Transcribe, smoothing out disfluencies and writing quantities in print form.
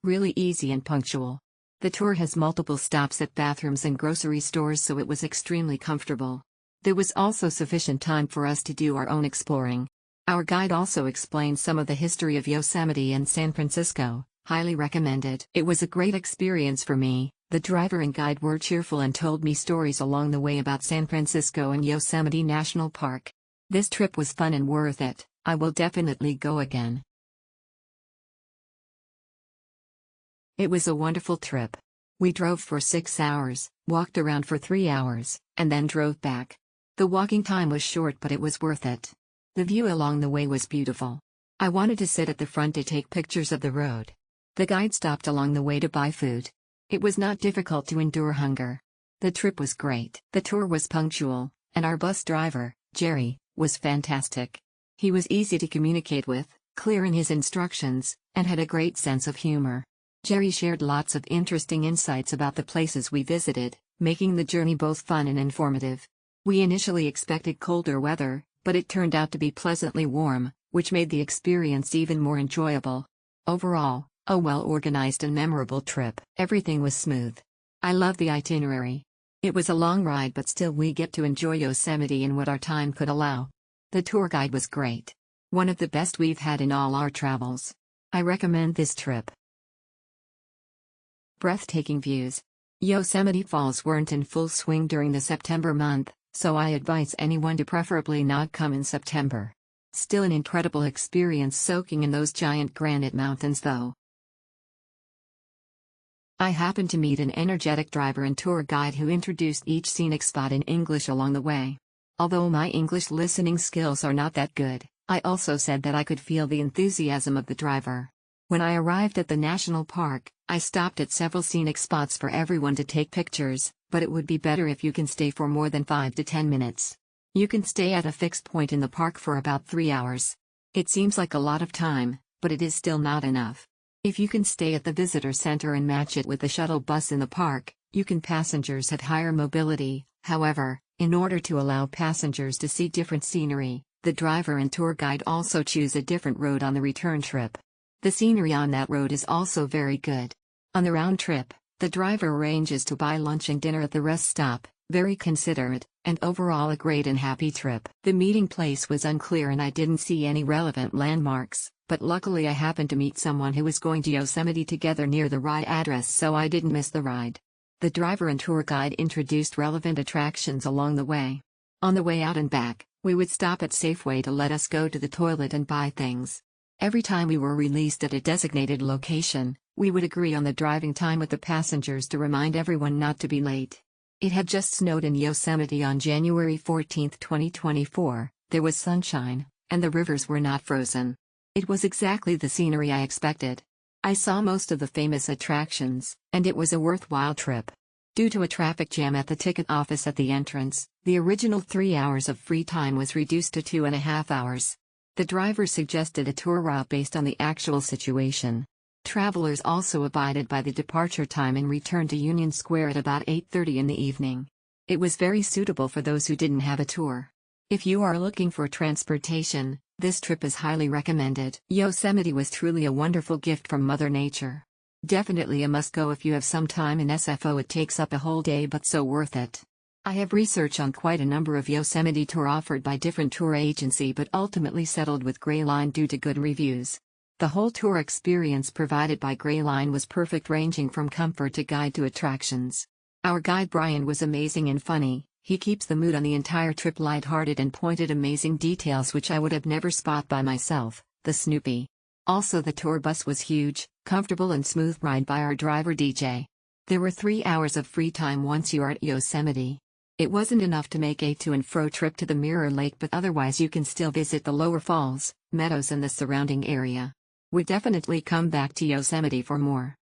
Really easy and punctual. The tour has multiple stops at bathrooms and grocery stores, so it was extremely comfortable. There was also sufficient time for us to do our own exploring. Our guide also explained some of the history of Yosemite and San Francisco. Highly recommended. It was a great experience for me. The driver and guide were cheerful and told me stories along the way about San Francisco and Yosemite National Park. This trip was fun and worth it. I will definitely go again. It was a wonderful trip. We drove for 6 hours, walked around for 3 hours, and then drove back. The walking time was short, but it was worth it. The view along the way was beautiful. I wanted to sit at the front to take pictures of the road. The guide stopped along the way to buy food. It was not difficult to endure hunger. The trip was great. The tour was punctual, and our bus driver, Jerry, was fantastic. He was easy to communicate with, clear in his instructions, and had a great sense of humor. Jerry shared lots of interesting insights about the places we visited, making the journey both fun and informative. We initially expected colder weather, but it turned out to be pleasantly warm, which made the experience even more enjoyable. Overall, a well-organized and memorable trip. Everything was smooth. I love the itinerary. It was a long ride, but still we get to enjoy Yosemite in what our time could allow. The tour guide was great. One of the best we've had in all our travels. I recommend this trip. Breathtaking views. Yosemite Falls weren't in full swing during the September month, so I advise anyone to preferably not come in September. Still an incredible experience soaking in those giant granite mountains though. I happened to meet an energetic driver and tour guide who introduced each scenic spot in English along the way. Although my English listening skills are not that good, I also said that I could feel the enthusiasm of the driver. When I arrived at the national park, I stopped at several scenic spots for everyone to take pictures, but it would be better if you can stay for more than 5 to 10 minutes. You can stay at a fixed point in the park for about 3 hours. It seems like a lot of time, but it is still not enough. If you can stay at the visitor center and match it with the shuttle bus in the park, passengers have higher mobility. However, in order to allow passengers to see different scenery, the driver and tour guide also choose a different road on the return trip. The scenery on that road is also very good. On the round trip, the driver arranges to buy lunch and dinner at the rest stop, very considerate, and overall a great and happy trip. The meeting place was unclear and I didn't see any relevant landmarks, but luckily I happened to meet someone who was going to Yosemite together near the ride address, so I didn't miss the ride. The driver and tour guide introduced relevant attractions along the way. On the way out and back, we would stop at Safeway to let us go to the toilet and buy things. Every time we were released at a designated location, we would agree on the driving time with the passengers to remind everyone not to be late. It had just snowed in Yosemite on January 14, 2024, there was sunshine, and the rivers were not frozen. It was exactly the scenery I expected. I saw most of the famous attractions, and it was a worthwhile trip. Due to a traffic jam at the ticket office at the entrance, the original 3 hours of free time was reduced to 2.5 hours. The driver suggested a tour route based on the actual situation. Travelers also abided by the departure time and returned to Union Square at about 8:30 in the evening. It was very suitable for those who didn't have a tour. If you are looking for transportation, this trip is highly recommended. Yosemite was truly a wonderful gift from Mother Nature. Definitely a must-go if you have some time in SFO. It takes up a whole day, but so worth it. I have researched on quite a number of Yosemite tours offered by different tour agency, but ultimately settled with Gray Line due to good reviews. The whole tour experience provided by Gray Line was perfect, ranging from comfort to guide to attractions. Our guide Brian was amazing and funny. He keeps the mood on the entire trip lighthearted and pointed amazing details which I would have never spot by myself. The Snoopy. Also the tour bus was huge, comfortable and smooth ride by our driver DJ. There were 3 hours of free time once you are at Yosemite. It wasn't enough to make a to and fro trip to the Mirror Lake, but otherwise you can still visit the lower falls, meadows and the surrounding area. Would definitely come back to Yosemite for more.